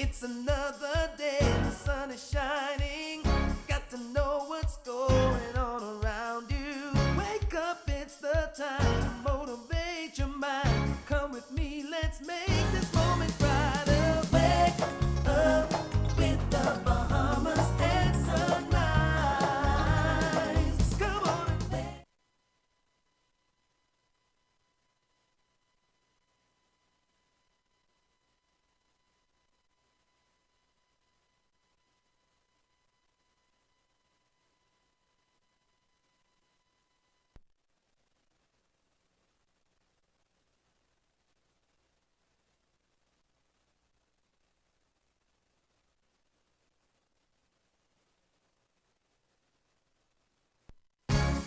It's another day, the sun is shining. Got to know what's going on around you. Wake up, it's the time to motivate your mind. Come with me, let's make this moment brighter. Wake up with the Bahamas and sunrise. Come on and wake.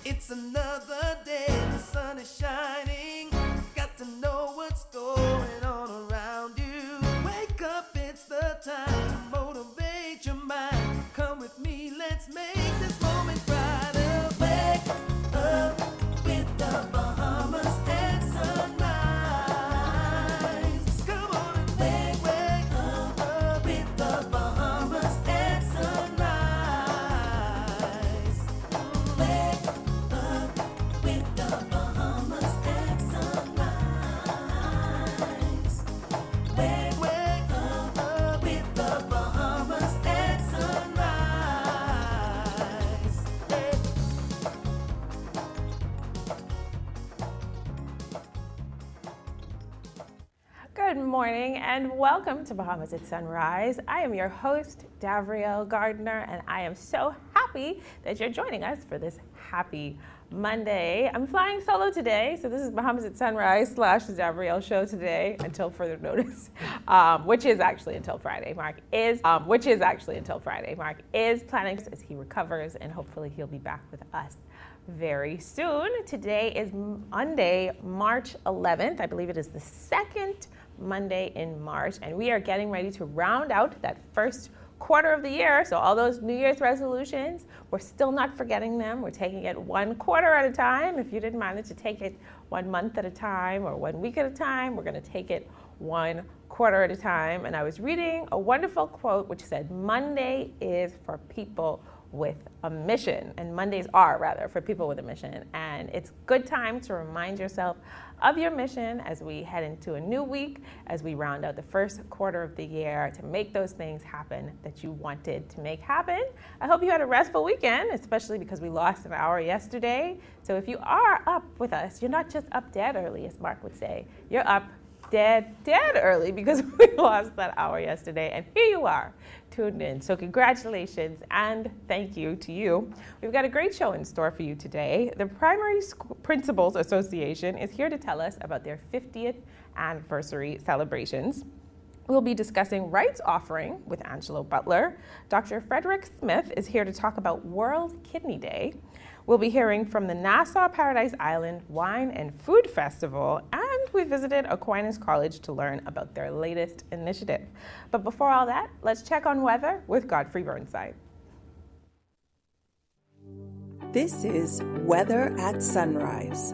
It's another day, the sun is shining. Got to know what's going on around you. Wake up, it's the time to motivate your mind. Come with me, let's make this moment brighter. Wake up with the Bahamas and sunrise. Come on and wake up with the Bahamas and sunrise. Wake with the Bahamas and sunrise. Wake up with the Bahamas and sunrise. Good morning and welcome to Bahamas at Sunrise. I am your host, Davriel Gardner, and I am so happy that you're joining us for this happy Monday. I'm flying solo today, so this is Bahamas at Sunrise / the Davriel show today until further notice, which is actually until Friday. Mark is planning as he recovers, and hopefully he'll be back with us very soon. Today is Monday, March 11th. I believe it is the second Monday in March, and we are getting ready to round out that first quarter of the year. So all those New Year's resolutions, we're still not forgetting them. We're taking it one quarter at a time. If you didn't manage to take it 1 month at a time or 1 week at a time, we're going to take it one quarter at a time. And I was reading a wonderful quote which said, Monday is for people with a mission, and Mondays are rather for people with a mission. And it's good time to remind yourself of your mission as we head into a new week, as we round out the first quarter of the year, to make those things happen that you wanted to make happen. I hope you had a restful weekend, especially because we lost an hour yesterday. So if you are up with us, you're not just up dead early, as Mark would say, you're up dead early because we lost that hour yesterday, and here you are tuned in. So congratulations and thank you to you. We've got a great show in store for you today. The Primary Principals Association is here to tell us about their 50th anniversary celebrations. We'll be discussing rights offering with Angelo Butler. Dr. Frederick Smith is here to talk about World Kidney Day. We'll be hearing from the Nassau Paradise Island Wine and Food Festival, and we visited Aquinas College to learn about their latest initiative. But before all that, let's check on weather with Godfrey Burnside. This is Weather at Sunrise.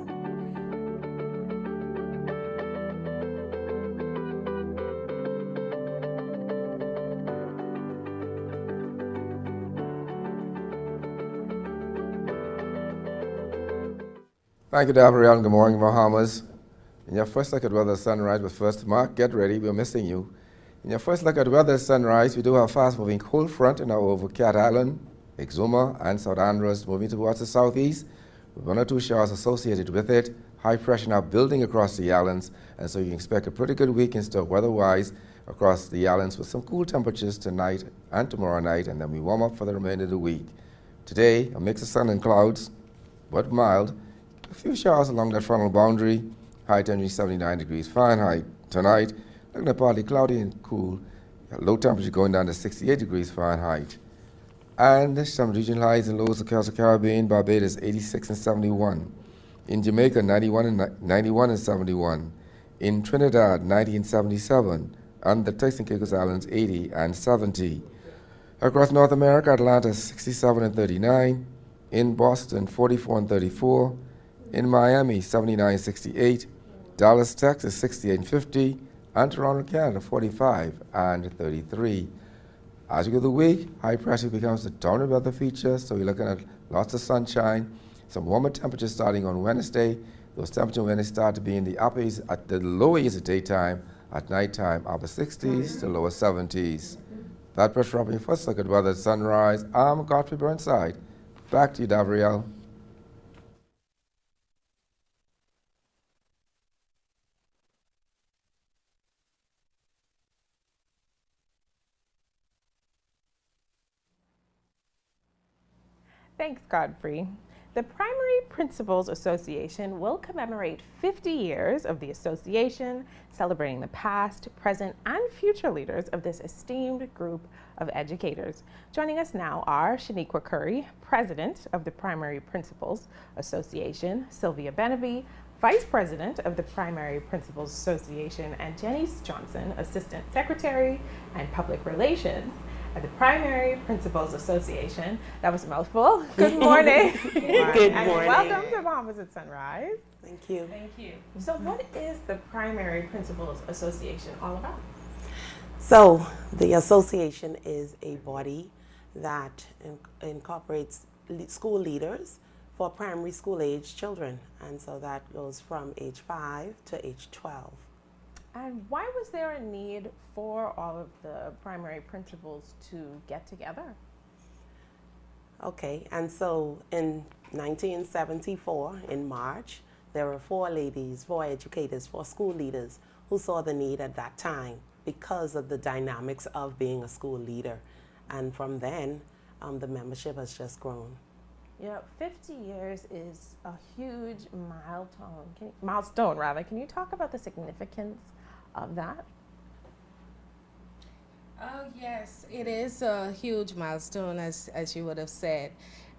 Thank you, Davriel. Good morning, Bahamas. In your first look at weather sunrise with first Mark, get ready, we're missing you. In your first look at weather sunrise, we do have a fast-moving cold front now over Cat Island, Exuma, and South Andros moving towards the southeast, with 1 or 2 showers associated with it. High pressure now building across the islands, and so you can expect a pretty good week in store weather-wise across the islands with some cool temperatures tonight and tomorrow night, and then we warm up for the remainder of the week. Today, a mix of sun and clouds, but mild. A few showers along that frontal boundary, high temperature 79 degrees Fahrenheit. Tonight, looking at partly cloudy and cool, low temperature going down to 68 degrees Fahrenheit. And some regional highs and lows across the Caribbean, Barbados 86 and 71. In Jamaica, 91 and 71. In Trinidad, 90 and 77. And the Turks and Caicos Islands, 80 and 70. Across North America, Atlanta 67 and 39. In Boston, 44 and 34. In Miami, 79 and 68. Dallas, Texas, 68 and 50. and Toronto, Canada, 45 and 33. As you go through the week, high pressure becomes the dominant weather feature, so you're looking at lots of sunshine, some warmer temperatures starting on Wednesday. Those temperatures when they start to be in the upper east, at the lower east at daytime, at nighttime, upper 60s to lower 70s. That pressure up in your first look at weather at sunrise. I'm Godfrey Burnside. Back to you, Davriel. Thanks, Godfrey. The Primary Principals Association will commemorate 50 years of the association, celebrating the past, present, and future leaders of this esteemed group of educators. Joining us now are Shaniqua Curry, President of the Primary Principals Association, Sylvia Beneby, Vice President of the Primary Principals Association, and Jennice Johnson, Assistant Secretary and Public Relations at the Primary Principals Association. That was a mouthful. Good morning. Good And morning. welcome to Bahamas at Sunrise. Thank you. Thank you. So what is the Primary Principals Association all about? So, the association is a body that incorporates school leaders for primary school age children. And so that goes from age 5 to age 12. And why was there a need for all of the primary principals to get together? Okay, and so in 1974, in March, there were 4 ladies, 4 educators, 4 school leaders who saw the need at that time because of the dynamics of being a school leader. And from then, the membership has just grown. Yeah, 50 years is a huge milestone. Can you talk about the significance of that? Oh yes, it is a huge milestone, as you would have said,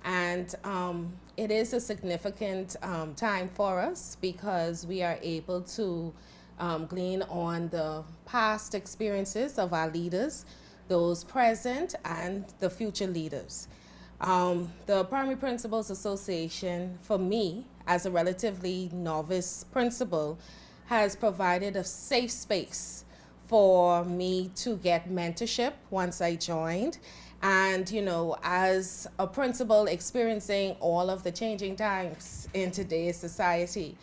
and it is a significant time for us because we are able to glean on the past experiences of our leaders, those present and the future leaders. The Primary Principals Association, for me, as a relatively novice principal, has provided a safe space for me to get mentorship once I joined. And, you know, as a principal experiencing all of the changing times in today's society,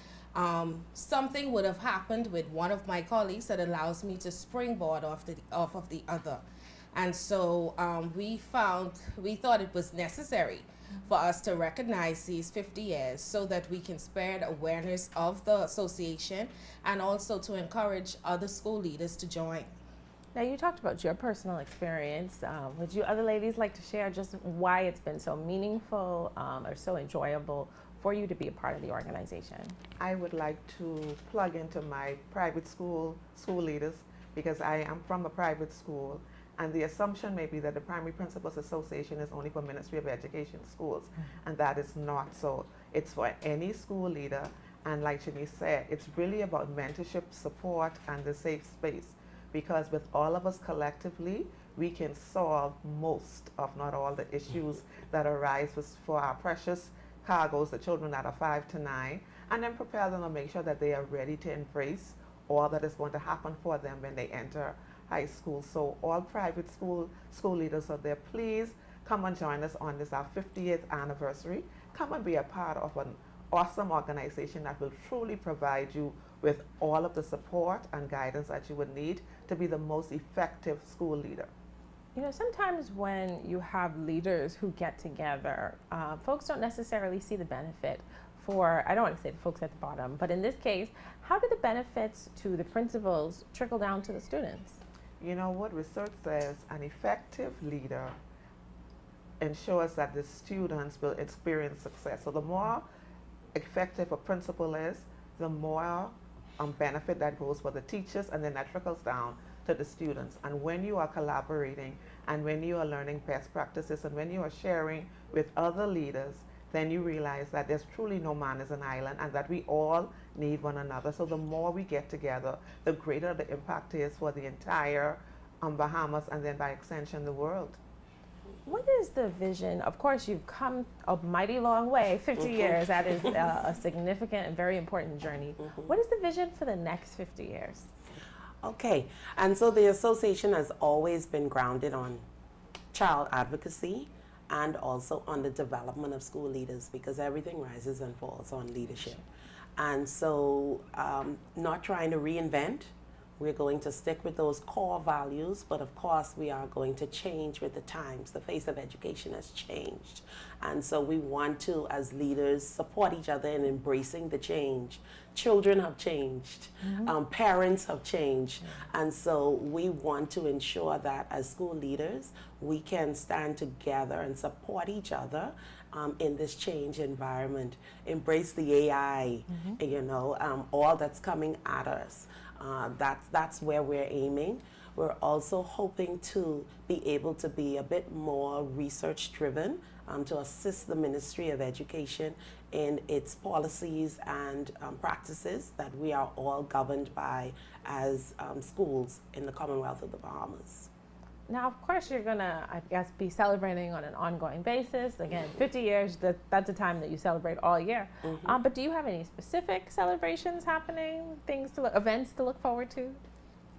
something would have happened with one of my colleagues that allows me to springboard off of the other. And so we thought it was necessary for us to recognize these 50 years so that we can spread awareness of the association and also to encourage other school leaders to join. Now, you talked about your personal experience. Would you other ladies like to share just why it's been so meaningful or so enjoyable for you to be a part of the organization? I would like to plug into my private school leaders because I am from a private school. And the assumption may be that the Primary Principals Association is only for Ministry of Education schools, and that is not so. It's for any school leader, and like Jennice said, it's really about mentorship, support, and the safe space, because with all of us collectively, we can solve most, if not all, the issues that arise for our precious cargos, the children that are 5 to 9, and then prepare them to make sure that they are ready to embrace all that is going to happen for them when they enter high school. So all private school leaders are there. Please come and join us on this, our 50th anniversary. Come and be a part of an awesome organization that will truly provide you with all of the support and guidance that you would need to be the most effective school leader. You know, sometimes when you have leaders who get together, folks don't necessarily see the benefit for, I don't want to say the folks at the bottom, but in this case, how do the benefits to the principals trickle down to the students? You know what research says, an effective leader ensures that the students will experience success. So the more effective a principal is, the more benefit that goes for the teachers, and then that trickles down to the students. And when you are collaborating, and when you are learning best practices, and when you are sharing with other leaders, then you realize that there's truly no man is an island, and that we all need one another. So the more we get together, the greater the impact is for the entire Bahamas, and then by extension the world. What is the vision? Of course, you've come a mighty long way, 50 years. That is a significant and very important journey. What is the vision for the next 50 years? Okay, and so the association has always been grounded on child advocacy and also on the development of school leaders, because everything rises and falls on leadership. And so not trying to reinvent, we're going to stick with those core values, but of course we are going to change with the times. The face of education has changed. And so we want to, as leaders, support each other in embracing the change. Children have changed, parents have changed, and so we want to ensure that as school leaders, we can stand together and support each other in this change environment. Embrace the AI, you know, all that's coming at us. That's where we're aiming. We're also hoping to be able to be a bit more research driven to assist the Ministry of Education in its policies and practices that we are all governed by as schools in the Commonwealth of the Bahamas. Now, of course, you're gonna, I guess, be celebrating on an ongoing basis. Again, 50 years, that's a time that you celebrate all year. But do you have any specific celebrations happening, events to look forward to?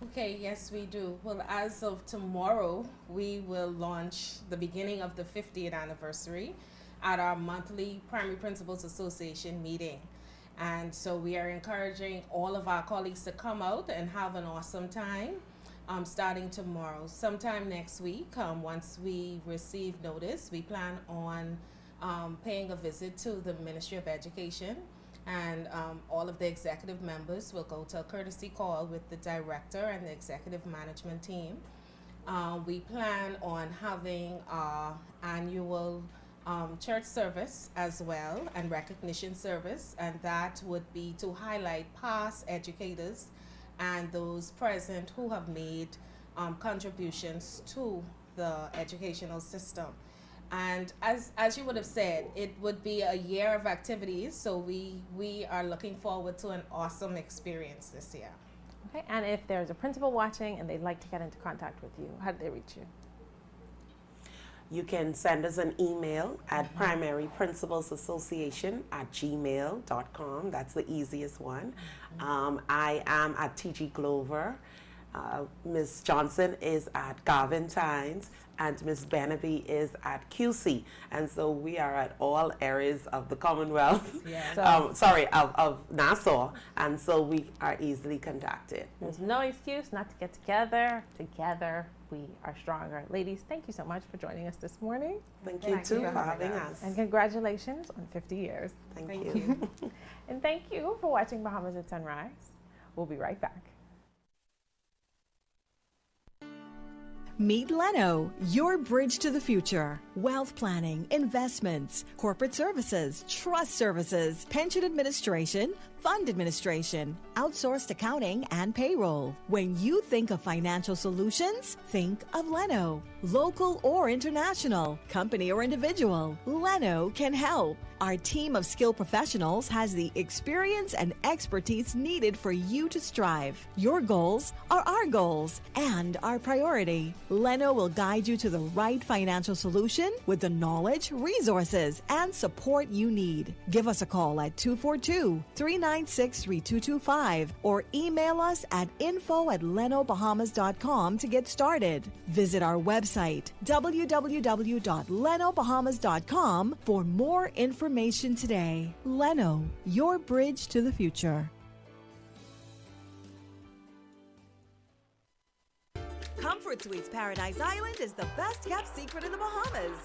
Okay, yes, we do. Well, as of tomorrow, we will launch the beginning of the 50th anniversary at our monthly Primary Principals Association meeting. And so we are encouraging all of our colleagues to come out and have an awesome time. Starting tomorrow. Sometime next week, once we receive notice, we plan on paying a visit to the Ministry of Education, and all of the executive members will go to a courtesy call with the director and the executive management team. We plan on having our annual church service as well, and recognition service, and that would be to highlight past educators and those present who have made contributions to the educational system. And as you would have said, it would be a year of activities, so we are looking forward to an awesome experience this year. Okay, and if there's a principal watching and they'd like to get into contact with you, how do they reach you? You can send us an email at primaryprincipalsassociation@gmail.com. That's the easiest one. I am at TG Glover. Ms. Johnson is at Garvin Tynes, and Ms. Beneby is at QC. And so we are at all areas of the Commonwealth, of Nassau, and so we are easily contacted. There's no excuse not to get together. Together we are stronger. Ladies, thank you so much for joining us this morning. Thank you too for having us. And congratulations on 50 years. Thank you. And thank you for watching Bahamas at Sunrise. We'll be right back. Meet Leno, your bridge to the future. Wealth planning, investments, corporate services, trust services, pension administration, fund administration, outsourced accounting, and payroll. When you think of financial solutions, think of Leno. Local or international, company or individual, Leno can help. Our team of skilled professionals has the experience and expertise needed for you to strive. Your goals are our goals and our priority. Leno will guide you to the right financial solution with the knowledge, resources, and support you need. Give us a call at 242-396-3225 or email us at info@lenobahamas.com to get started. Visit our website, www.lenobahamas.com, for more information today. Leno, your bridge to the future. Comfort Suites Paradise Island is the best kept secret in the Bahamas.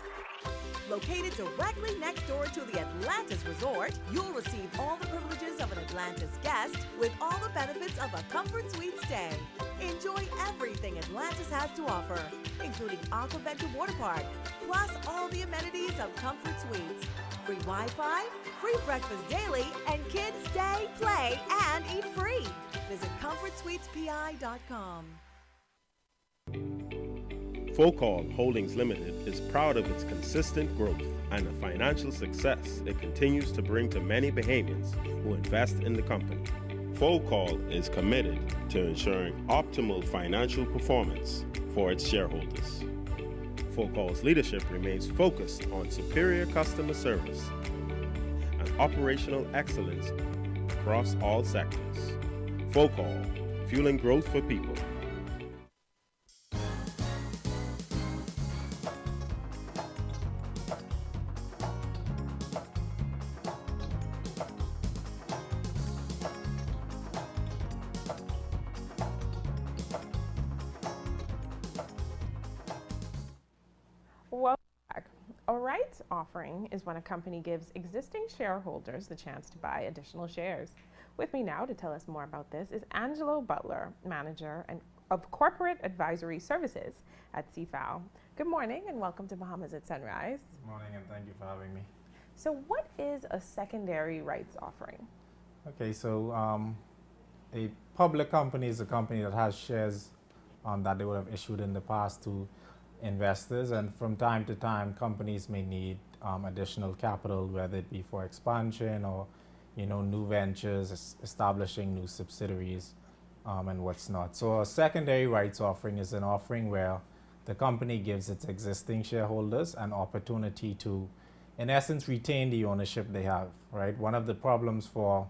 Located directly next door to the Atlantis Resort, you'll receive all the privileges of an Atlantis guest with all the benefits of a Comfort Suite stay. Enjoy everything Atlantis has to offer, including Aquaventure Water Park, plus all the amenities of Comfort Suites. Free Wi-Fi, free breakfast daily, and kids stay, play, and eat free. Visit ComfortSuitesPI.com. Focal Holdings Limited is proud of its consistent growth and the financial success it continues to bring to many Bahamians who invest in the company. Focal is committed to ensuring optimal financial performance for its shareholders. Focal's leadership remains focused on superior customer service and operational excellence across all sectors. Focal fueling growth for people. Welcome back. A rights offering is when a company gives existing shareholders the chance to buy additional shares. With me now to tell us more about this is Angelo Butler, Manager of Corporate Advisory Services at CFAO. Good morning and welcome to Bahamas at Sunrise. Good morning and thank you for having me. So what is a secondary rights offering? Okay, so a public company is a company that has shares that they would have issued in the past to investors, and from time to time companies may need additional capital, whether it be for expansion or new ventures, establishing new subsidiaries and what's not. So a secondary rights offering is an offering where the company gives its existing shareholders an opportunity to, in essence, retain the ownership they have, right? One of the problems for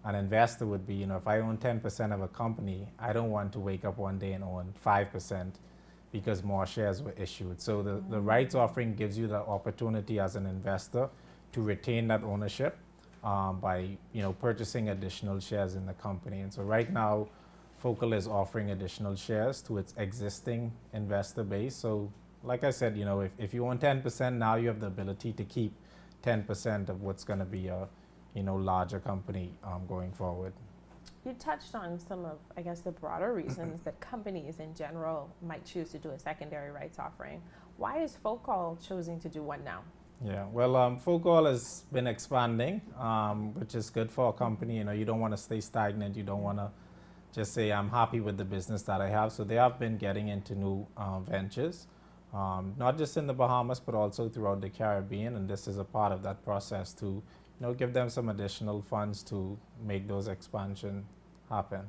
an investor would be, if I own 10% of a company, I don't want to wake up one day and own 5% because more shares were issued. So the rights offering gives you the opportunity as an investor to retain that ownership by purchasing additional shares in the company. And so right now, Focal is offering additional shares to its existing investor base. So like I said, if you own 10%, now you have the ability to keep 10% of what's going to be a larger company going forward. You touched on some of, I guess, the broader reasons that companies in general might choose to do a secondary rights offering. Why is Focal choosing to do one now? Yeah, well, Focal has been expanding, which is good for a company. You don't want to stay stagnant. You don't want to just say, I'm happy with the business that I have. So they have been getting into new ventures, not just in the Bahamas, but also throughout the Caribbean. And this is a part of that process to give them some additional funds to make those expansion happen.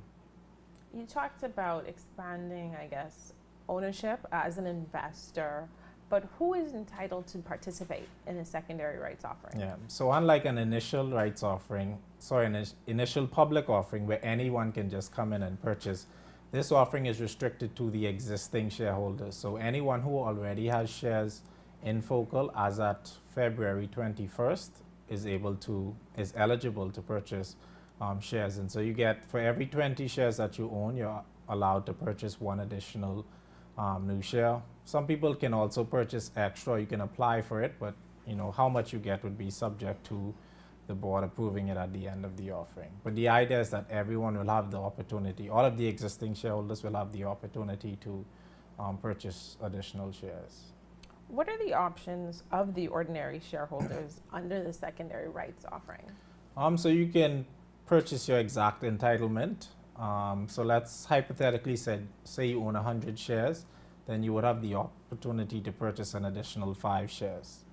You talked about expanding, I guess, ownership as an investor, but who is entitled to participate in a secondary rights offering? Yeah, so unlike an initial rights offering, initial public offering where anyone can just come in and purchase, this offering is restricted to the existing shareholders. So anyone who already has shares in Focal as at February 21st is eligible to purchase shares. And so you get, for every 20 shares that you own, you're allowed to purchase one additional new share. Some people can also purchase extra. You can apply for it, but how much you get would be subject to the board approving it at the end of the offering. But the idea is that everyone will have the opportunity, all of the existing shareholders will have the opportunity to purchase additional shares. What are the options of the ordinary shareholders under the secondary rights offering? So you can purchase your exact entitlement. So let's hypothetically say you own 100 shares, then you would have the opportunity to purchase an additional 5 shares.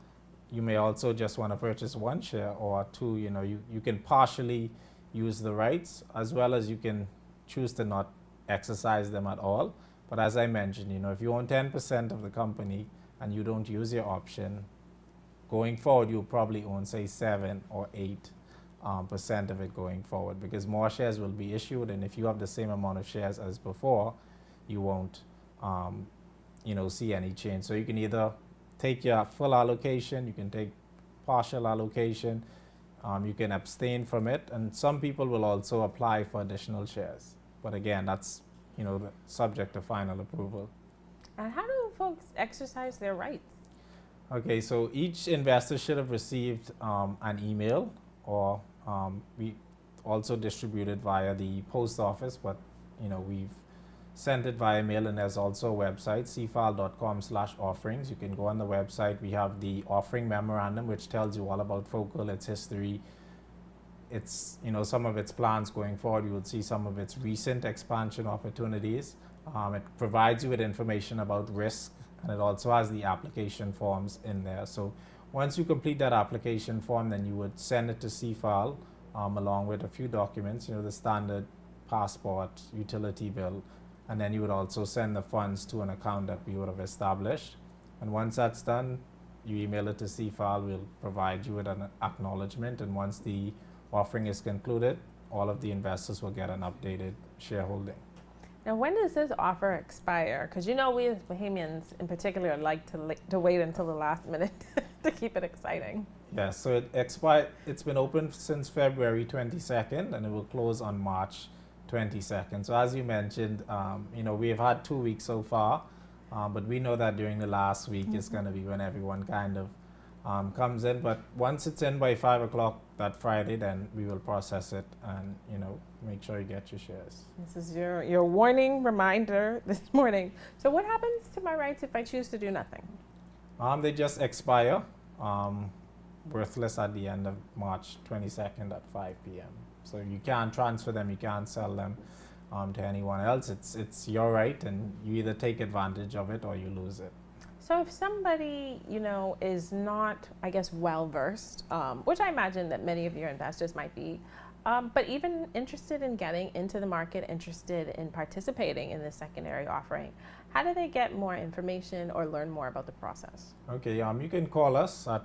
You may also just want to purchase 1 share or 2. You can partially use the rights, as well as you can choose to not exercise them at all. But as I mentioned, if you own 10% of the company and you don't use your option, going forward you'll probably own, say, 7 or 8% of it going forward, because more shares will be issued, and if you have the same amount of shares as before, you won't see any change. So you can either take your full allocation, you can take partial allocation, you can abstain from it, and some people will also apply for additional shares. But again, that's subject to final approval. And how do folks exercise their rights? Okay, so each investor should have received an email, or we also distributed via the post office, but we've sent it via mail, and there's also a website, cfal.com/offerings. You can go on the website. We have the offering memorandum, which tells you all about Focal, its history, its some of its plans going forward. You will see some of its recent expansion opportunities. It provides you with information about risk, and it also has the application forms in there. So once you complete that application form, then you would send it to CFAL along with a few documents, the standard passport, utility bill, and then you would also send the funds to an account that we would have established. And once that's done, you email it to CFAL. We'll provide you with an acknowledgement, and once the offering is concluded, all of the investors will get an updated shareholding. Now, when does this offer expire? Because you know we as Bahamians in particular like to wait until the last minute to keep it exciting. Yes, so it expired. It's been open since February 22nd, and it will close on March 22nd. So as you mentioned, we've had 2 weeks so far, but we know that during the last week is going to be when everyone kind of comes in. But once it's in by 5 o'clock that Friday, then we will process it and make sure you get your shares. This is your warning reminder this morning. So what happens to my rights if I choose to do nothing? They just expire, worthless at the end of March 22nd at 5 p.m. So you can't transfer them, you can't sell them to anyone else. It's your right, and you either take advantage of it or you lose it. So if somebody, is not, I guess, well-versed, which I imagine that many of your investors might be, but even interested in getting into the market, interested in participating in this secondary offering, how do they get more information or learn more about the process? Okay, you can call us at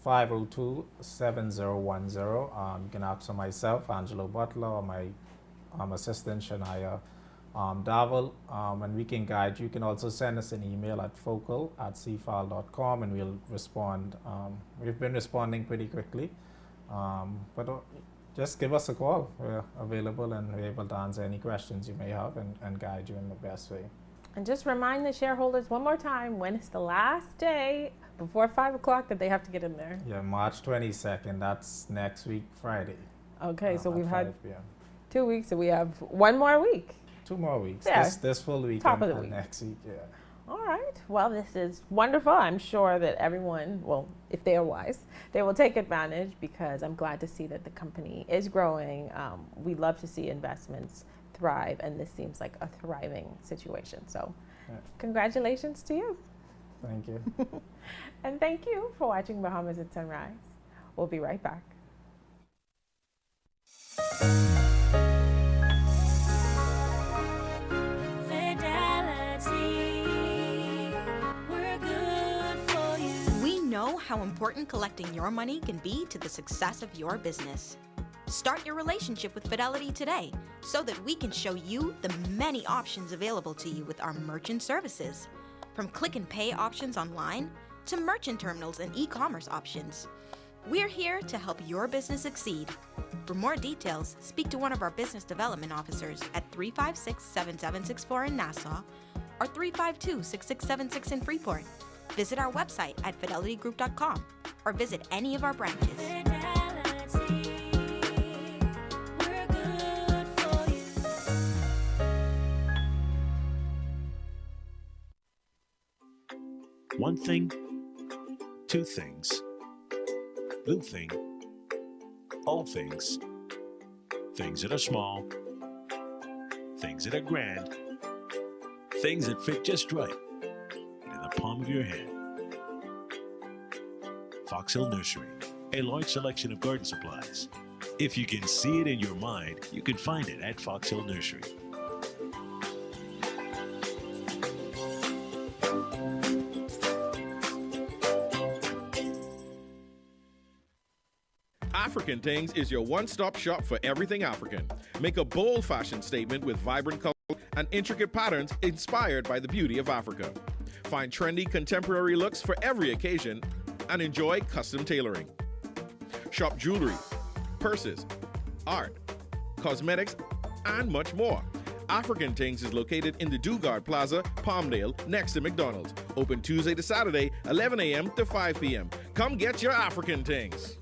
502-7010. You can ask for myself, Angelo Butler, or my assistant, Shaniqua, and we can guide you. You can also send us an email at focal@cfal.com, and we'll respond. We've been responding pretty quickly, but just give us a call. We're available and we're able to answer any questions you may have and guide you in the best way. And just remind the shareholders one more time, when it's the last day before 5 o'clock that they have to get in there. Yeah, March 22nd. That's next week, Friday. Okay, so we've had 5 p.m. 2 weeks, so we have one more week. 2 more weeks. Yeah. This full week Top of the and week. next week, yeah. All right. Well, this is wonderful. I'm sure that everyone, if they are wise, they will take advantage, because I'm glad to see that the company is growing. We love to see investments thrive, and this seems like a thriving situation. So congratulations to you. Thank you. And thank you for watching Bahamas at Sunrise. We'll be right back. We know how important collecting your money can be to the success of your business. Start your relationship with Fidelity today so that we can show you the many options available to you with our merchant services. From click and pay options online to merchant terminals and e-commerce options. We're here to help your business succeed. For more details, speak to one of our business development officers at 356-7764 in Nassau or 352-6676 in Freeport. Visit our website at fidelitygroup.com or visit any of our branches. One thing, two things, blue thing, all things, things that are small, things that are grand, things that fit just right in the palm of your hand. Fox Hill Nursery, a large selection of garden supplies. If you can see it in your mind, you can find it at Fox Hill Nursery. African Things is your one-stop shop for everything African. Make a bold fashion statement with vibrant colors and intricate patterns inspired by the beauty of Africa. Find trendy contemporary looks for every occasion and enjoy custom tailoring. Shop jewelry, purses, art, cosmetics, and much more. African Things is located in the Dugard Plaza, Palmdale, next to McDonald's. Open Tuesday to Saturday, 11 a.m. to 5 p.m. Come get your African Things.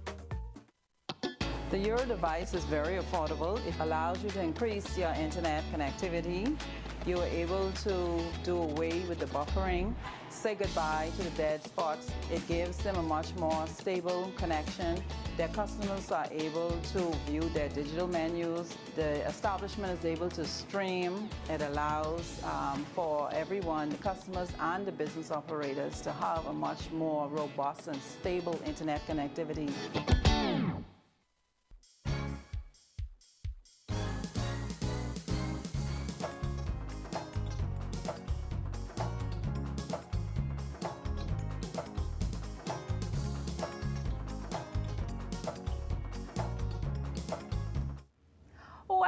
The Euro device is very affordable. It allows you to increase your internet connectivity. You are able to do away with the buffering, say goodbye to the dead spots. It gives them a much more stable connection. Their customers are able to view their digital menus. The establishment is able to stream. It allows for everyone, the customers and the business operators, to have a much more robust and stable internet connectivity.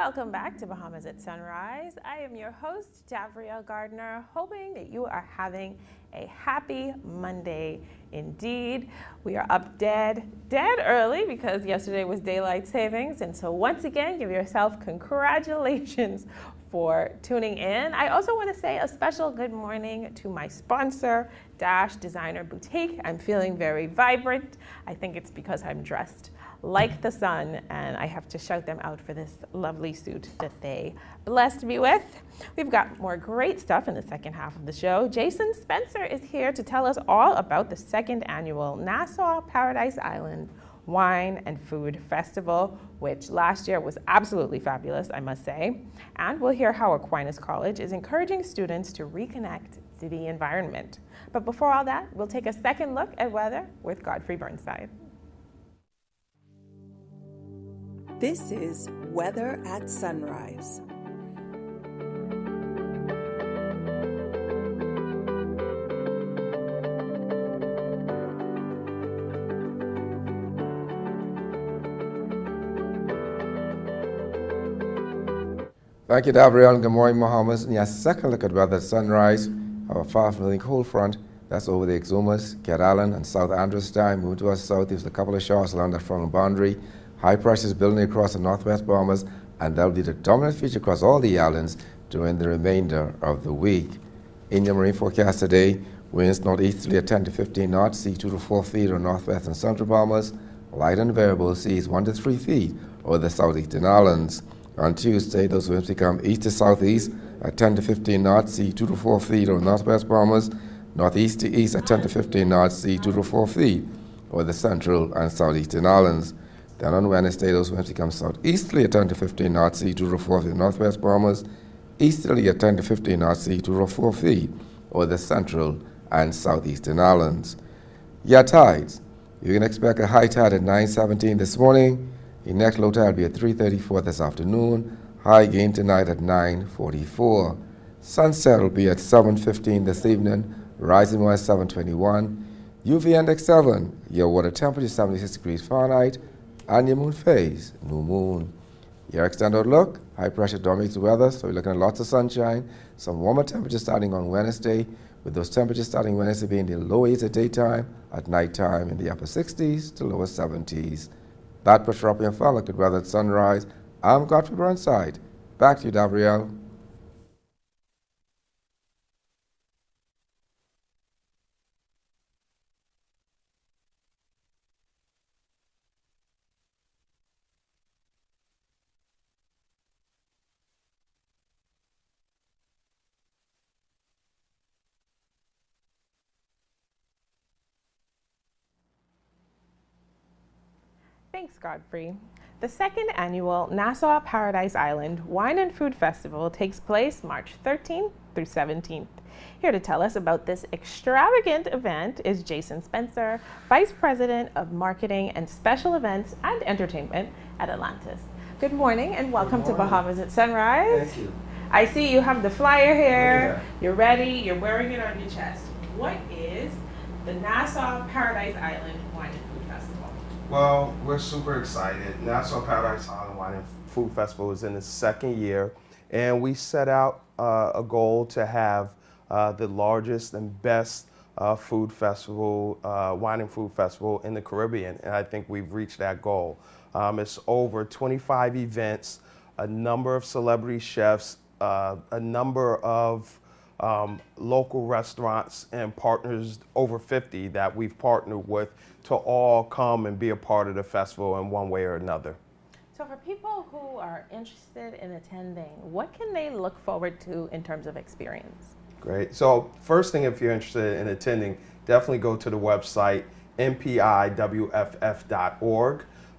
Welcome back to Bahamas at Sunrise. I am your host, Davriel Gardner, hoping that you are having a happy Monday indeed. We are up dead early because yesterday was daylight savings. And so once again, give yourself congratulations for tuning in. I also want to say a special good morning to my sponsor, Dash Designer Boutique. I'm feeling very vibrant. I think it's because I'm dressed like the sun, and I have to shout them out for this lovely suit that they blessed me with. We've got more great stuff in the second half of the show. Jason Spencer is here to tell us all about the second annual Nassau Paradise Island Wine and Food Festival, which last year was absolutely fabulous, I must say. And we'll hear how Aquinas College is encouraging students to reconnect to the environment. But before all that, we'll take a second look at weather with Godfrey Burnside. This is Weather at Sunrise. Thank you, Davriel. Good morning, Bahamas. In your second look at weather at sunrise, our fast-moving cold front that's over the Exumas, Cat Island, and South Andros time. Moving to our south, there's a couple of showers along that frontal boundary. High pressures building across the northwest Bahamas, and that'll be the dominant feature across all the islands during the remainder of the week. In your marine forecast today, winds northeasterly at 10 to 15 knots, sea 2 to 4 feet on northwest and central Bahamas, light and variable seas 1 to 3 feet over the southeastern islands. On Tuesday, those winds become east to southeast at 10 to 15 knots, sea 2 to 4 feet over northwest Bahamas, northeast to east at 10 to 15 knots, sea 2 to 4 feet over the central and southeastern islands. Then on Wednesday, those winds become southeasterly at 10 to 15 knots, sea 2 to 4 feet northwest Bahamas, easterly at 10 to 15 knots, sea 2 to 4 feet over the central and southeastern islands. Your tides. You can expect a high tide at 9:17 this morning. Your next low tide will be at 3:34 this afternoon. High gain tonight at 9:44. Sunset will be at 7:15 this evening. Rising more at 7:21. UV index 7. Your water temperature 76 degrees Fahrenheit. And your moon phase, new moon. Your extended look, high pressure dominates the weather, so you're looking at lots of sunshine, some warmer temperatures starting on Wednesday, with those temperatures starting Wednesday being in the low 80s at daytime, at nighttime in the upper 60s to lower 70s. That puts up your final look at weather at sunrise. I'm Godfrey Burnside. Back to you, Davriel. Thanks, Godfrey. The second annual Nassau Paradise Island Wine and Food Festival takes place March 13th through 17th. Here to tell us about this extravagant event is Jason Spencer, Vice President of Marketing and Special Events and Entertainment at Atlantis. Good morning and welcome to Bahamas at Sunrise. Thank you. I see you have the flyer here. You're ready. You're wearing it on your chest. What is the Nassau Paradise Island Wine and Food Festival? Well, we're super excited. Nassau Paradise Island Wine and Food Festival is in its second year, and we set out a goal to have the largest and best food festival, wine and food festival in the Caribbean, and I think we've reached that goal. It's over 25 events, a number of celebrity chefs, a number of local restaurants and partners, over 50 that we've partnered with to all come and be a part of the festival in one way or another. So for people who are interested in attending, what can they look forward to in terms of experience? Great. So first thing, if you're interested in attending, definitely go to the website, npiwff.org.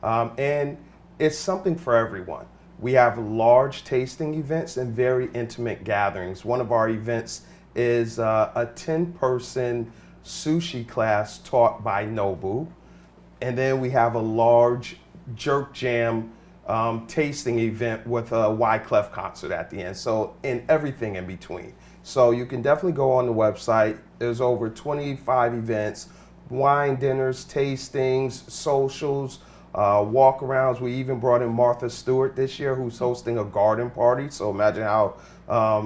And it's something for everyone. We have large tasting events and very intimate gatherings. One of our events is a 10-person sushi class taught by Nobu. And then we have a large jerk jam tasting event with a Wyclef concert at the end. So, and everything in between. So you can definitely go on the website. There's over 25 events, wine dinners, tastings, socials, walk-arounds. We even brought in Martha Stewart this year, who's hosting a garden party. So imagine how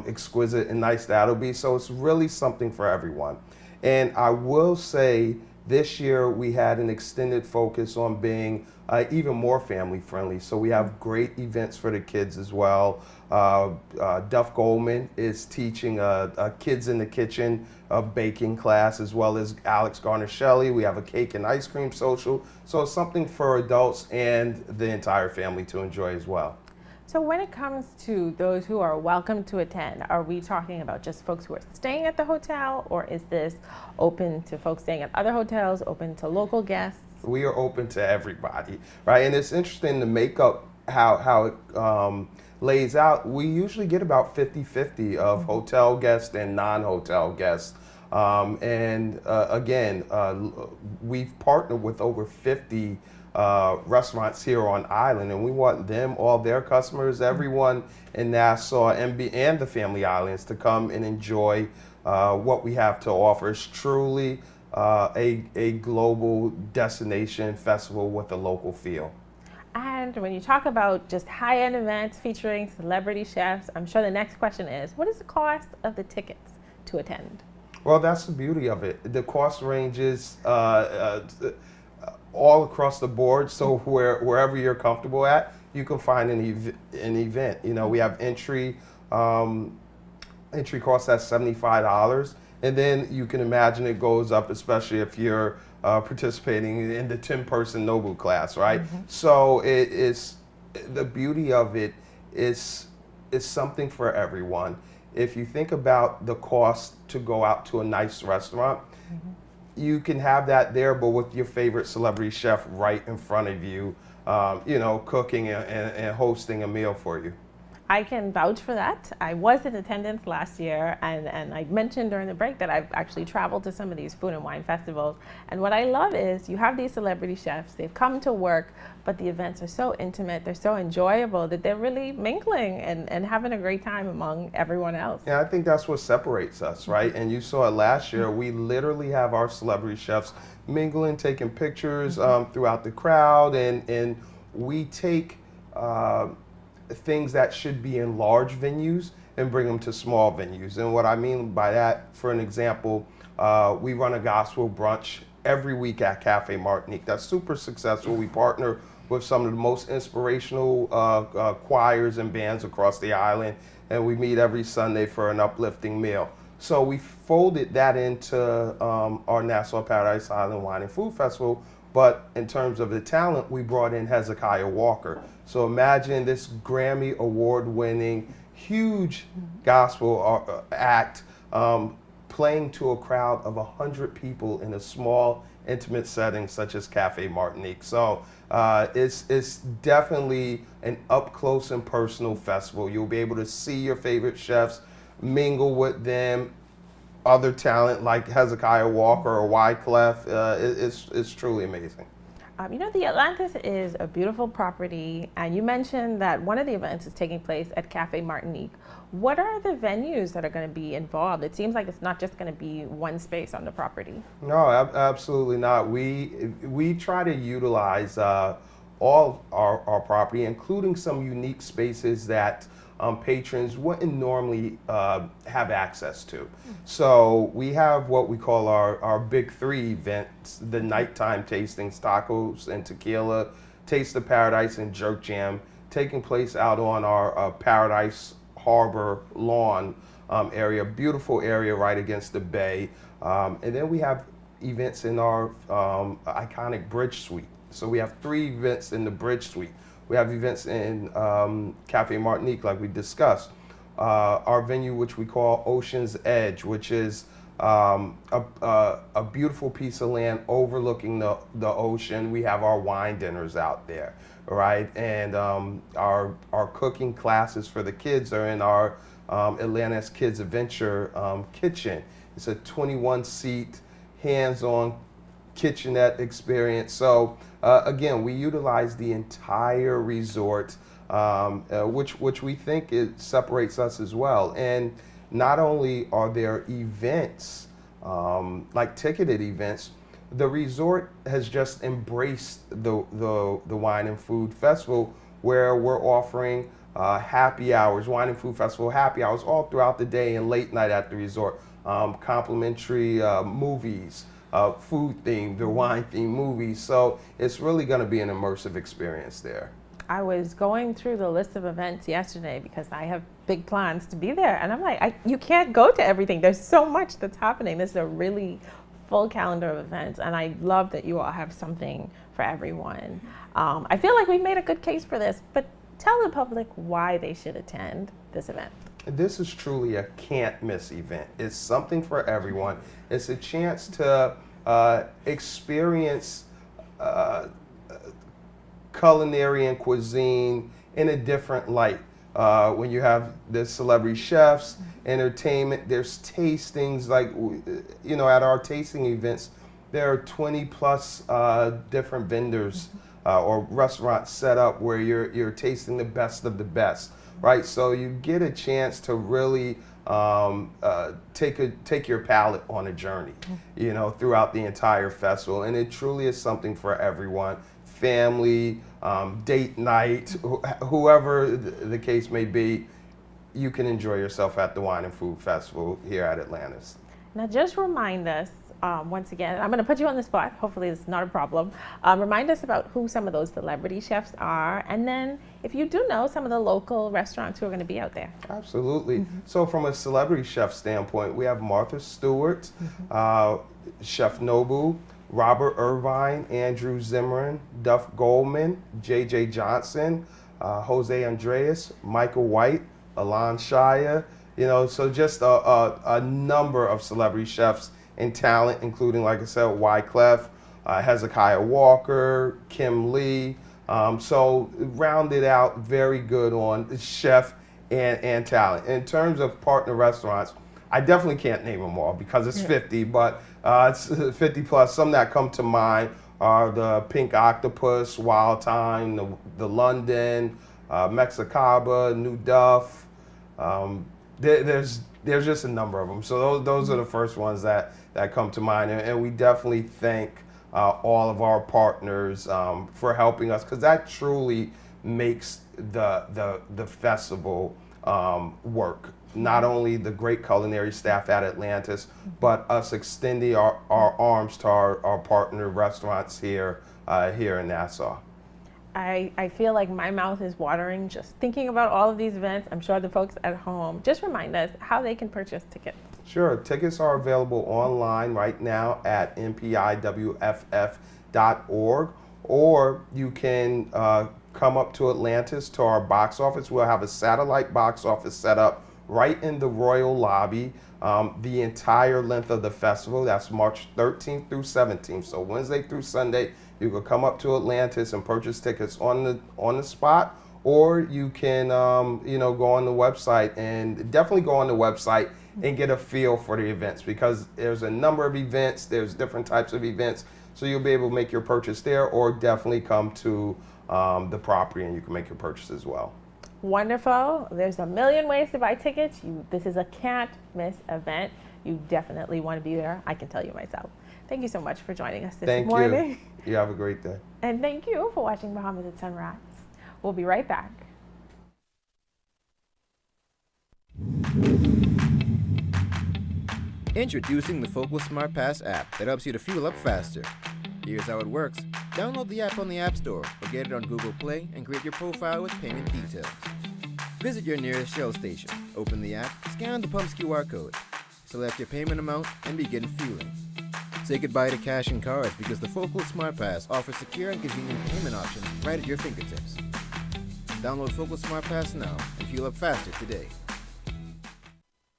exquisite and nice that'll be. So it's really something for everyone. And I will say this year we had an extended focus on being even more family friendly. So we have great events for the kids as well. Duff Goldman is teaching a Kids in the Kitchen baking class, as well as Alex Garner-Shelley. We have a cake and ice cream social. So it's something for adults and the entire family to enjoy as well. So when it comes to those who are welcome to attend, are we talking about just folks who are staying at the hotel, or is this open to folks staying at other hotels, open to local guests? We are open to everybody, right? And it's interesting to make up how it lays out. We usually get about 50-50 of hotel guests and non-hotel guests. Again, we've partnered with over 50 restaurants here on island, and we want them, all their customers, everyone in Nassau and the Family Islands to come and enjoy what we have to offer. It's truly a global destination festival with a local feel. And when you talk about just high-end events featuring celebrity chefs, I'm sure the next question is, what is the cost of the tickets to attend? Well, that's the beauty of it. The cost ranges all across the board. So wherever you're comfortable at, you can find an event. You know, we have entry cost at $75, and then you can imagine it goes up, especially if you're participating in the 10-person Nobu class, right? So the beauty of it is something for everyone. If you think about the cost to go out to a nice restaurant, you can have that there, but with your favorite celebrity chef right in front of you, you know, cooking and hosting a meal for you. I can vouch for that. I was in attendance last year, and I mentioned during the break that I've actually traveled to some of these food and wine festivals. And what I love is you have these celebrity chefs, they've come to work, but the events are so intimate, they're so enjoyable that they're really mingling and having a great time among everyone else. Yeah, I think that's what separates us, right? And you saw it last year. We literally have our celebrity chefs mingling, taking pictures throughout the crowd, and we take things that should be in large venues and bring them to small venues. And what I mean by that, for an example, we run a gospel brunch every week at Cafe Martinique. That's super successful. We partner with some of the most inspirational choirs and bands across the island, and we meet every Sunday for an uplifting meal. So we folded that into our Nassau Paradise Island Wine and Food Festival. But in terms of the talent, we brought in Hezekiah Walker. So imagine this Grammy award-winning, huge gospel act playing to a crowd of 100 people in a small, intimate setting such as Cafe Martinique. So it's definitely an up-close and personal festival. You'll be able to see your favorite chefs, mingle with them, other talent like Hezekiah Walker or Wyclef. It's truly amazing. You know, the Atlantis is a beautiful property, and you mentioned that one of the events is taking place at Cafe Martinique. What are the venues that are going to be involved? It seems like it's not just going to be one space on the property. No, absolutely not. We try to utilize all our property, including some unique spaces that patrons wouldn't normally have access to. So we have what we call our big three events: the nighttime tastings, tacos and tequila, Taste of Paradise, and Jerk Jam, taking place out on our Paradise Harbor lawn area, beautiful area right against the bay. And then we have events in our iconic Bridge Suite. So we have 3 events in the Bridge Suite. We have events in Cafe Martinique, like we discussed. Our venue, which we call Ocean's Edge, which is a beautiful piece of land overlooking the ocean. We have our wine dinners out there, right? And our cooking classes for the kids are in our Atlantis Kids Adventure kitchen. It's a 21-seat, hands-on kitchenette experience. So again, we utilize the entire resort, which we think it separates us as well. And not only are there events, like ticketed events, the resort has just embraced the Wine and Food Festival, where we're offering happy hours, Wine and Food Festival happy hours all throughout the day and late night at the resort. Complimentary movies, food themed or wine themed movies. So it's really going to be an immersive experience there. I was going through the list of events yesterday because I have big plans to be there, and I'm like, you can't go to everything. There's so much that's happening. This is a really full calendar of events, and I love that you all have something for everyone. I feel like we've made a good case for this, but tell the public why they should attend this event. This is truly a can't miss event. It's something for everyone. It's a chance to experience culinary and cuisine in a different light. When you have the celebrity chefs, entertainment, there's tastings, like, you know, at our tasting events, there are 20 plus different vendors or restaurants set up where you're tasting the best of the best, right? So you get a chance to really take your palate on a journey, you know, throughout the entire festival. And it truly is something for everyone. Family, date night, whoever the case may be, you can enjoy yourself at the Wine and Food Festival here at Atlantis. Now just remind us, once again, I'm going to put you on the spot, hopefully it's not a problem. Remind us about who some of those celebrity chefs are, and then if you do know some of the local restaurants who are going to be out there. Absolutely. So from a celebrity chef standpoint, we have Martha Stewart, Chef Nobu, Robert Irvine, Andrew Zimmern, Duff Goldman, J.J. Johnson, Jose Andres, Michael White, Alon Shia, you know, so just a number of celebrity chefs and talent, including, like I said, Wyclef, Hezekiah Walker, Kim Lee. So rounded out very good on chef and talent. In terms of partner restaurants, I definitely can't name them all because it's 50, but it's 50 plus. Some that come to mind are the Pink Octopus, Wild Time, the London, Mexicaba, New Duff. There's just a number of them. So those are the first ones that come to mind. And we definitely thank all of our partners for helping us, because that truly makes the festival work. Not only the great culinary staff at Atlantis, but us extending our arms to our partner restaurants here in Nassau. I feel like my mouth is watering just thinking about all of these events. I'm sure the folks at home, just remind us how they can purchase tickets. Sure, tickets are available online right now at npiwff.org, or you can come up to Atlantis to our box office. We'll have a satellite box office set up right in the Royal Lobby the entire length of the festival. That's March 13th through 17th. So Wednesday through Sunday, you can come up to Atlantis and purchase tickets on the spot, or you can you know, go on the website, and definitely go on the website and get a feel for the events, because there's a number of events, there's different types of events, so you'll be able to make your purchase there, or definitely come to the property and you can make your purchase as well. Wonderful. There's a million ways to buy tickets. This is a can't miss event. You definitely want to be there. I can tell you myself. Thank you so much for joining us this morning. Thank you. You have a great day. And thank you for watching Bahamas at Sunrise. We'll be right back. Introducing the Focal Smart Pass app that helps you to fuel up faster. Here's how it works. Download the app on the App Store or get it on Google Play and create your profile with payment details. Visit your nearest Shell station, open the app, scan the pump's QR code, select your payment amount, and begin fueling. Say goodbye to cash and cards, because the Focal Smart Pass offers secure and convenient payment options right at your fingertips. Download Focal Smart Pass now and fuel up faster today.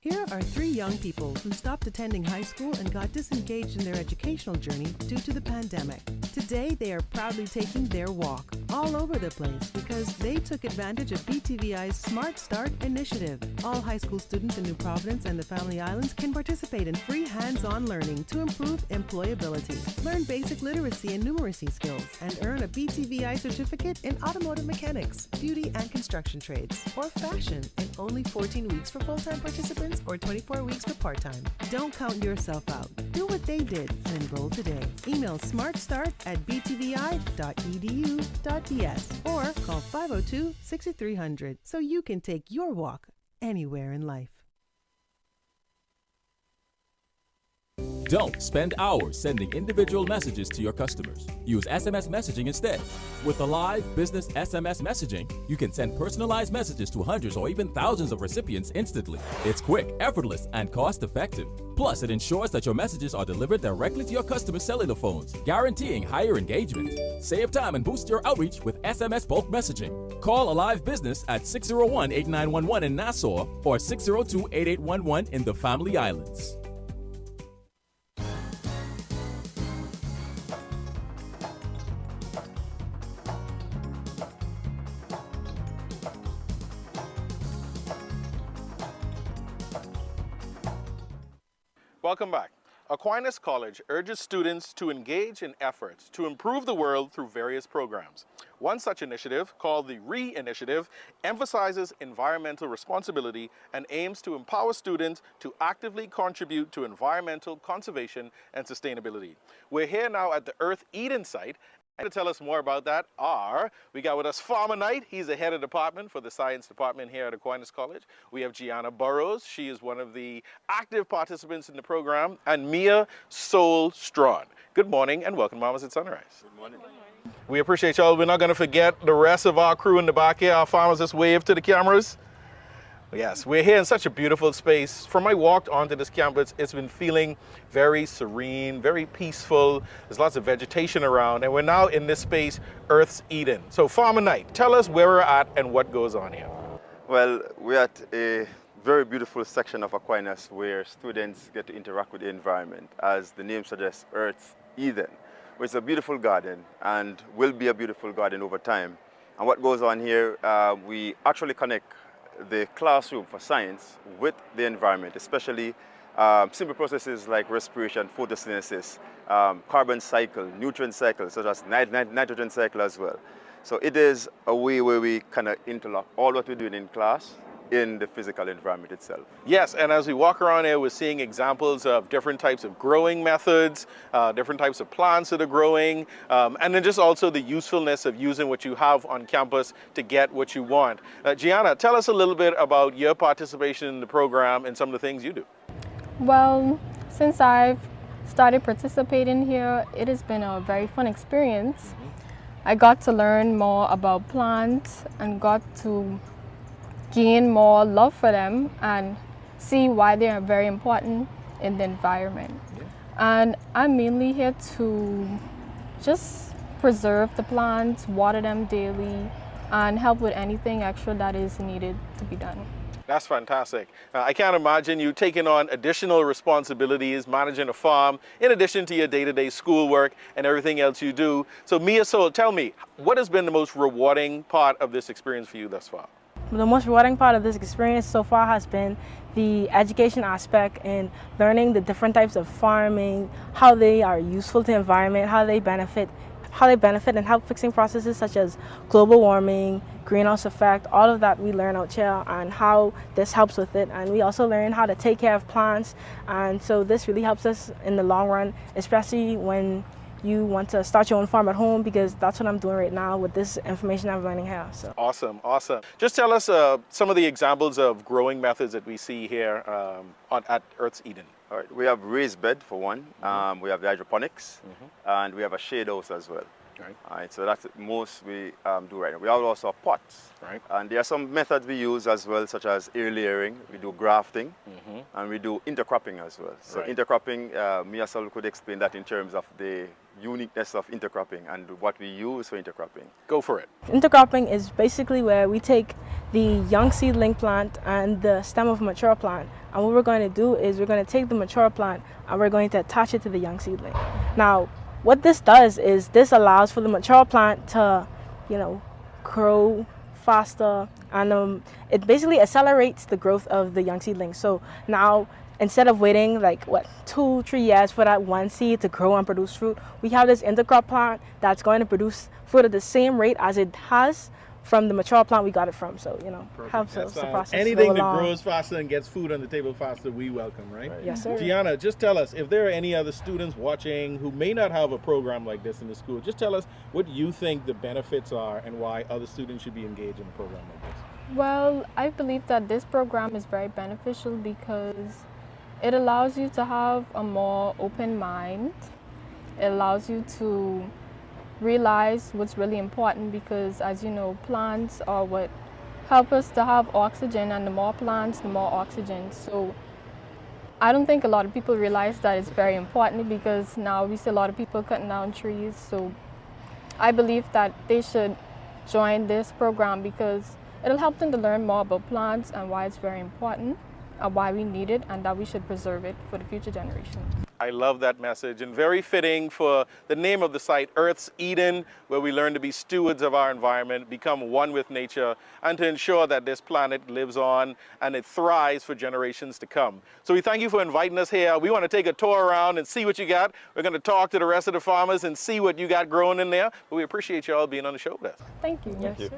Here are 3 young people who stopped attending high school and got disengaged in their educational journey due to the pandemic. Today, they are proudly taking their walk all over the place because they took advantage of BTVI's Smart Start initiative. All high school students in New Providence and the Family Islands can participate in free hands-on learning to improve employability. Learn basic literacy and numeracy skills and earn a BTVI certificate in automotive mechanics, beauty and construction trades, or fashion in only 14 weeks for full-time participants or 24 weeks for part-time. Don't count yourself out. Do what they did and and enroll today. Email smartstart@btvi.edu.ds or call 502-6300 so you can take your walk anywhere in life. Don't spend hours sending individual messages to your customers. Use SMS messaging instead. With Alive Business SMS messaging, you can send personalized messages to hundreds or even thousands of recipients instantly. It's quick, effortless, and cost-effective. Plus, it ensures that your messages are delivered directly to your customers' cellular phones, guaranteeing higher engagement. Save time and boost your outreach with SMS bulk messaging. Call Alive Business at 601-8911 in Nassau or 602-8811 in the Family Islands. Welcome back. Aquinas College urges students to engage in efforts to improve the world through various programs. One such initiative, called the REinitiative, emphasizes environmental responsibility and aims to empower students to actively contribute to environmental conservation and sustainability. We're here now at the Earth Eden site. And to tell us more about that we got with us Farmer Knight. He's the head of department for the science department here at Aquinas College. We have Gianna Burrows. She is one of the active participants in the program. And Mia Soul-Strawn. Good morning and welcome to Mamas at Sunrise. Good morning. We appreciate y'all. We're not going to forget the rest of our crew in the back here. Our farmers, just wave to the cameras. Yes, we're here in such a beautiful space. From I walked onto this campus, it's been feeling very serene, very peaceful. There's lots of vegetation around, and we're now in this space, Earth's Eden. So Farmer Knight, tell us where we're at and what goes on here. Well, we're at a very beautiful section of Aquinas where students get to interact with the environment. As the name suggests, Earth's Eden, which is a beautiful garden and will be a beautiful garden over time. And what goes on here, we actually connect the classroom for science with the environment, especially simple processes like respiration, photosynthesis, carbon cycle, nutrient cycle, such as nitrogen cycle as well. So it is a way where we kind of interlock all what we're doing in class in the physical environment itself. Yes, and as we walk around here, we're seeing examples of different types of growing methods, different types of plants that are growing, and then just also the usefulness of using what you have on campus to get what you want. Gianna, tell us a little bit about your participation in the program and some of the things you do. Well, since I've started participating here, it has been a very fun experience. I got to learn more about plants and got to gain more love for them and see why they are very important in the environment. And I'm mainly here to just preserve the plants, water them daily, and help with anything extra that is needed to be done. That's fantastic. I can't imagine you taking on additional responsibilities, managing a farm, in addition to your day-to-day schoolwork and everything else you do. So Mia Soul, tell me, what has been the most rewarding part of this experience for you thus far? The most rewarding part of this experience so far has been the education aspect and learning the different types of farming, how they are useful to the environment, how they benefit and help fixing processes such as global warming, greenhouse effect, all of that we learn out here and how this helps with it. And we also learn how to take care of plants, and so this really helps us in the long run, especially when you want to start your own farm at home, because that's what I'm doing right now with this information I'm learning here. So. Awesome, awesome. Just tell us some of the examples of growing methods that we see here at Earth's Eden. All right, we have raised bed for one, we have the hydroponics, and we have a shade house as well. Right. All right, so that's the most we do right now. We have also pots, right? And there are some methods we use as well, such as air layering. We do grafting, and we do intercropping as well. So Right. intercropping, Mia Soul could explain that in terms of the uniqueness of intercropping and what we use for intercropping. Go for it. Intercropping is basically where we take the young seedling plant and the stem of a mature plant, and what we're going to do is we're going to take the mature plant and we're going to attach it to the young seedling. Now, what this does is this allows for the mature plant to, grow faster, and it basically accelerates the growth of the young seedling. So now, instead of waiting 2-3 years for that one seed to grow and produce fruit, we have this intercrop plant that's going to produce fruit at the same rate as it has from the mature plant we got it from. So, helps us the process Anything go that along. grows faster and gets food on the table faster, we welcome, right? Yes, sir. Gianna, just tell us, if there are any other students watching who may not have a program like this in the school, just tell us what you think the benefits are and why other students should be engaged in a program like this. Well, I believe that this program is very beneficial because it allows you to have a more open mind. It allows you to realize what's really important because, as you know, plants are what help us to have oxygen, and the more plants, the more oxygen. So I don't think a lot of people realize that it's very important because now we see a lot of people cutting down trees. So I believe that they should join this program because it'll help them to learn more about plants and why it's very important and why we need it and that we should preserve it for the future generations. I love that message, and very fitting for the name of the site, Earth's Eden, where we learn to be stewards of our environment, become one with nature, and to ensure that this planet lives on and it thrives for generations to come. So we thank you for inviting us here. We want to take a tour around and see what you got. We're going to talk to the rest of the farmers and see what you got growing in there, but we appreciate you all being on the show with us. Thank you. Yes, sir.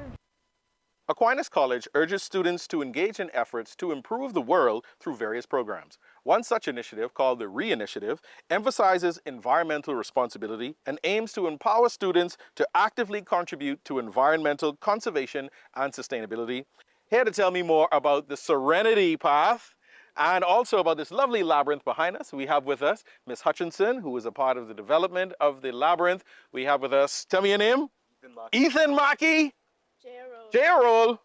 Aquinas College urges students to engage in efforts to improve the world through various programs. One such initiative, called the REinitiative, emphasizes environmental responsibility and aims to empower students to actively contribute to environmental conservation and sustainability. Here to tell me more about the Serenity Path and also about this lovely labyrinth behind us, we have with us Ms. Hutchinson, who is a part of the development of the labyrinth. We have with us, tell me your name? Ethan Mackey. J-Roll.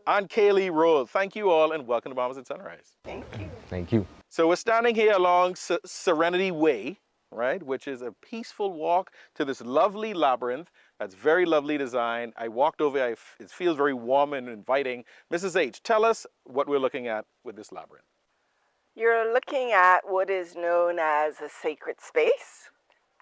And Kaylee Roll. Thank you all and welcome to Bahamas at Sunrise. Thank you. Thank you. So we're standing here along Serenity Way, right, which is a peaceful walk to this lovely labyrinth that's very lovely design. I walked over, it feels very warm and inviting. Mrs. H, tell us what we're looking at with this labyrinth. You're looking at what is known as a sacred space.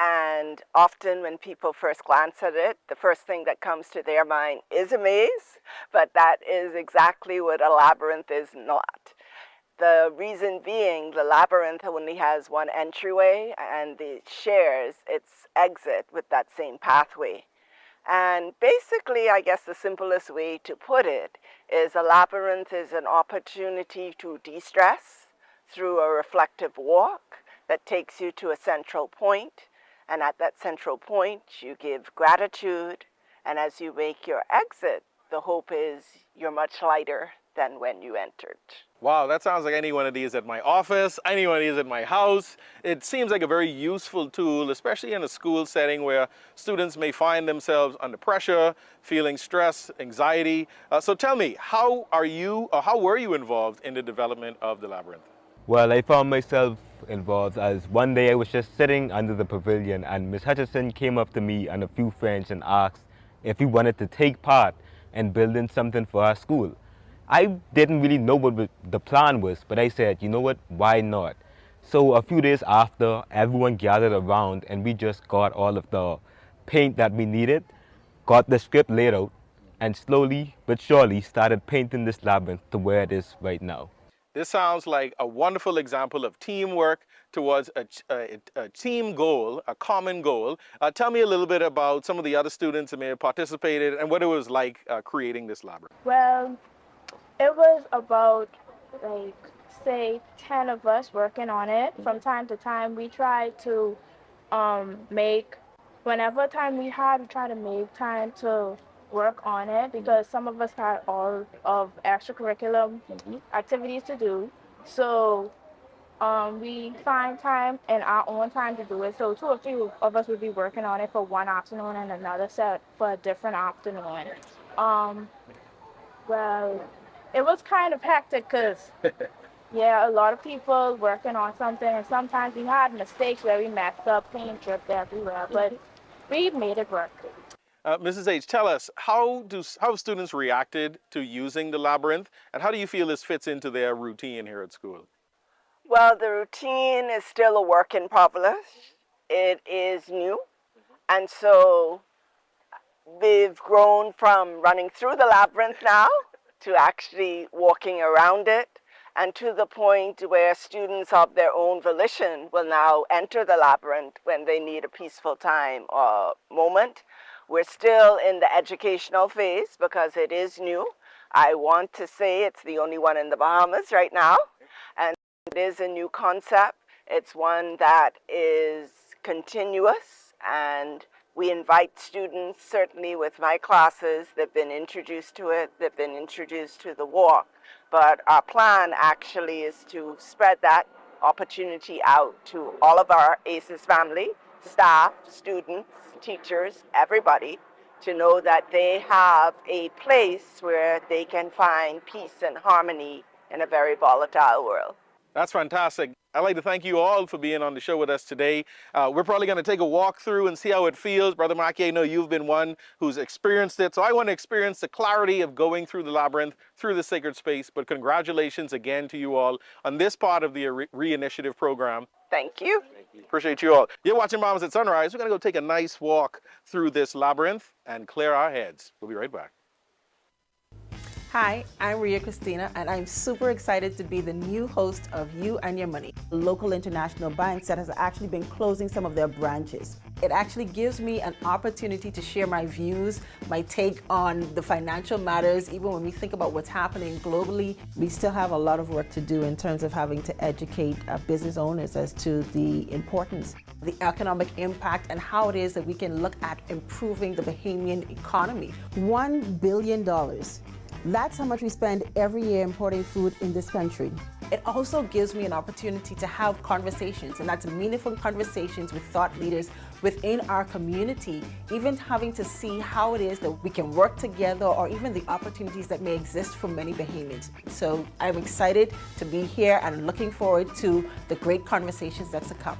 And often when people first glance at it, the first thing that comes to their mind is a maze, but that is exactly what a labyrinth is not. The reason being, the labyrinth only has one entryway and it shares its exit with that same pathway. And basically, I guess the simplest way to put it is a labyrinth is an opportunity to de-stress through a reflective walk that takes you to a central point. And at that central point, you give gratitude. And as you make your exit, the hope is you're much lighter than when you entered. Wow, that sounds like any one of these at my office, any one of these at my house. It seems like a very useful tool, especially in a school setting where students may find themselves under pressure, feeling stress, anxiety. So tell me, how were you involved in the development of the labyrinth? Well, I found myself involved as one day I was just sitting under the pavilion and Miss Hutchinson came up to me and a few friends and asked if we wanted to take part in building something for our school. I didn't really know what the plan was, but I said, you know what, why not? So a few days after, everyone gathered around and we just got all of the paint that we needed, got the script laid out, and slowly but surely started painting this labyrinth to where it is right now. This sounds like a wonderful example of teamwork towards a team goal, a common goal. Tell me a little bit about some of the other students that may have participated and what it was like creating this labyrinth. Well, it was about, like, say, 10 of us working on it. From time to time, we tried to whenever time we had, we tried to make time to work on it because some of us had all of extracurricular activities to do. So we find time in our own time to do it. So 2 or 3 of us would be working on it for one afternoon and another set for a different afternoon. Well, it was kind of hectic because, yeah, a lot of people working on something, and sometimes we had mistakes where we messed up, paint dripped everywhere, but we made it work. Mrs. H, tell us, how have students reacted to using the labyrinth, and how do you feel this fits into their routine here at school? Well, the routine is still a work in progress. It is new, and so we've grown from running through the labyrinth now to actually walking around it, and to the point where students of their own volition will now enter the labyrinth when they need a peaceful time or moment. We're still in the educational phase because it is new. I want to say it's the only one in the Bahamas right now, and it is a new concept. It's one that is continuous, and we invite students, certainly with my classes, they've been introduced to it, they've been introduced to the walk, but our plan actually is to spread that opportunity out to all of our ACES family, staff, students, teachers, everybody, to know that they have a place where they can find peace and harmony in a very volatile world. That's fantastic. I'd like to thank you all for being on the show with us today. We're probably going to take a walk through and see how it feels. Brother Maki, I know you've been one who's experienced it, so I want to experience the clarity of going through the labyrinth, through the sacred space. But congratulations again to you all on this part of the REinitiative program. Thank you. Appreciate you all. You're watching Bahamas at Sunrise. We're going to go take a nice walk through this labyrinth and clear our heads. We'll be right back. Hi, I'm Ria Christina, and I'm super excited to be the new host of You and Your Money, a local international bank that has actually been closing some of their branches. It actually gives me an opportunity to share my views, my take on the financial matters. Even when we think about what's happening globally, we still have a lot of work to do in terms of having to educate business owners as to the importance, the economic impact, and how it is that we can look at improving the Bahamian economy. $1 billion. That's how much we spend every year importing food in this country. It also gives me an opportunity to have conversations, and that's meaningful conversations with thought leaders within our community, even having to see how it is that we can work together, or even the opportunities that may exist for many Bahamians. So I'm excited to be here and looking forward to the great conversations that's to come.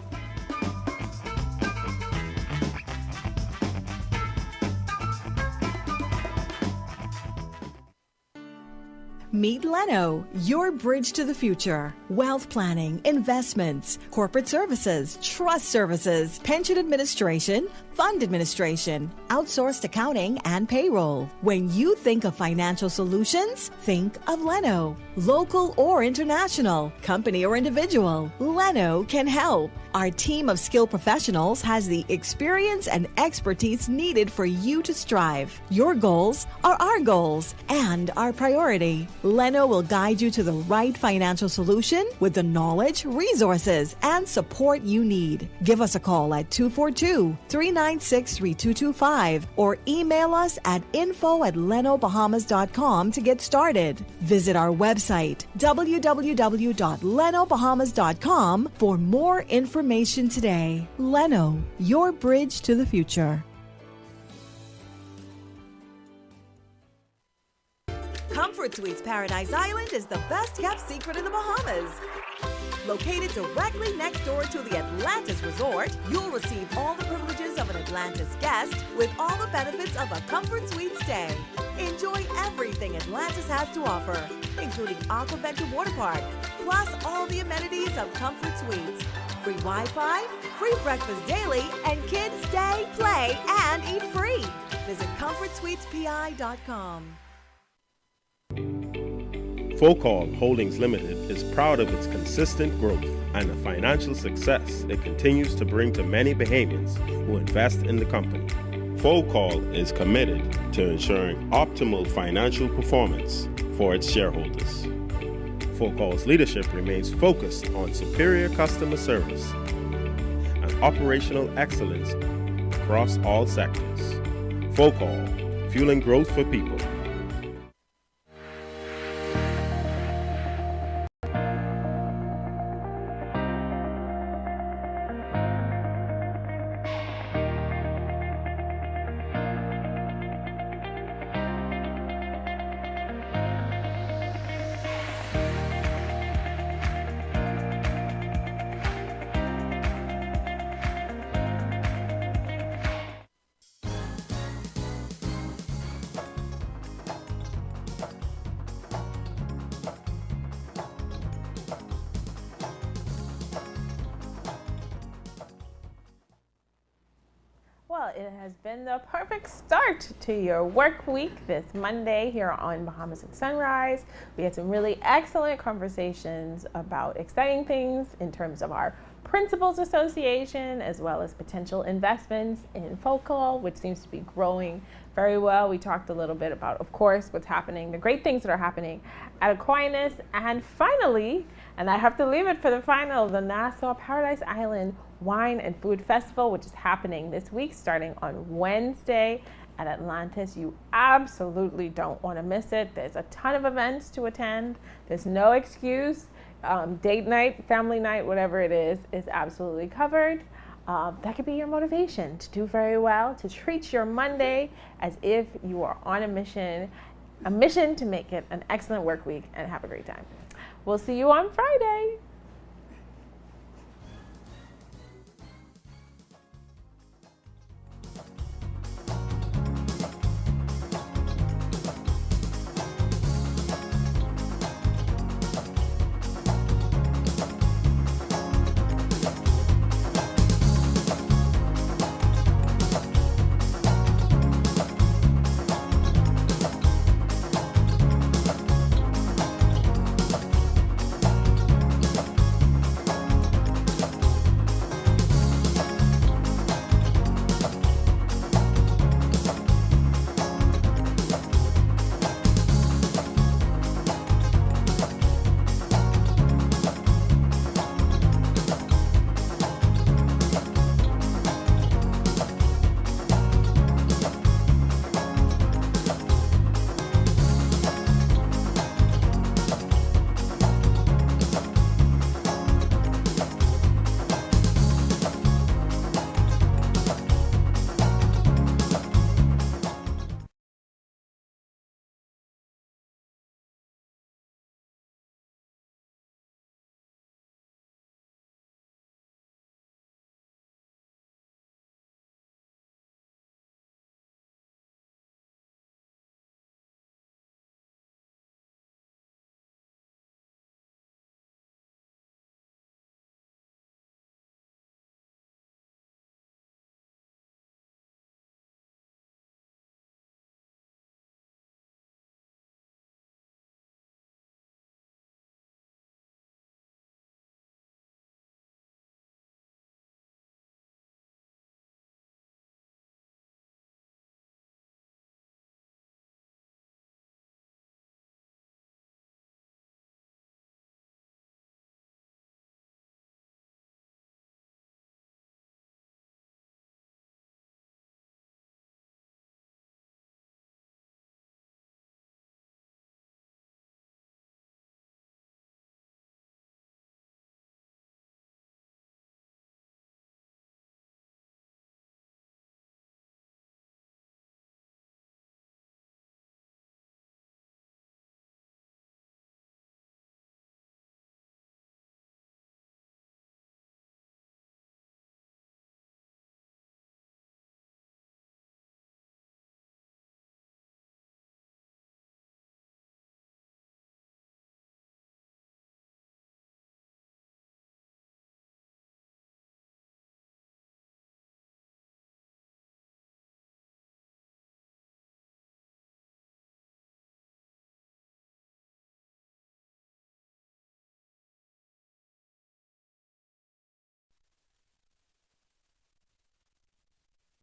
Meet Leno, your bridge to the future. Wealth planning, investments, corporate services, trust services, pension administration, fund administration, outsourced accounting, and payroll. When you think of financial solutions, think of Leno. Local or international, company or individual, Leno can help. Our team of skilled professionals has the experience and expertise needed for you to strive. Your goals are our goals and our priority. Leno will guide you to the right financial solution with the knowledge, resources, and support you need. Give us a call at 242-396-3225 or email us at info@lenobahamas.com to get started. Visit our website, www.lenobahamas.com, for more information today. Leno, your bridge to the future. Comfort Suites Paradise Island is the best kept secret in the Bahamas. Located directly next door to the Atlantis Resort, you'll receive all the privileges of an Atlantis guest with all the benefits of a Comfort Suite stay. Enjoy everything Atlantis has to offer, including Aquaventure Water Park, plus all the amenities of Comfort Suites. Free Wi-Fi, free breakfast daily, and kids stay, play, and eat free. Visit ComfortSuitesPI.com. Focal Holdings Limited is proud of its consistent growth and the financial success it continues to bring to many Bahamians who invest in the company. Focal is committed to ensuring optimal financial performance for its shareholders. Focal's leadership remains focused on superior customer service and operational excellence across all sectors. Focal, fueling growth for people. Well, it has been the perfect start to your work week this Monday here on Bahamas at Sunrise. We had some really excellent conversations about exciting things in terms of our Principals Association, as well as potential investments in folklore, which seems to be growing very well. We talked a little bit about, of course, what's happening, the great things that are happening at Aquinas. And finally, and I have to leave it for the final, the Nassau Paradise Island Wine and Food Festival, which is happening this week, starting on Wednesday at Atlantis. You absolutely don't want to miss it. There's a ton of events to attend. There's no excuse. Date night, family night, whatever it is absolutely covered. That could be your motivation to do very well, to treat your Monday as if you are on a mission to make it an excellent work week and have a great time. We'll see you on Friday.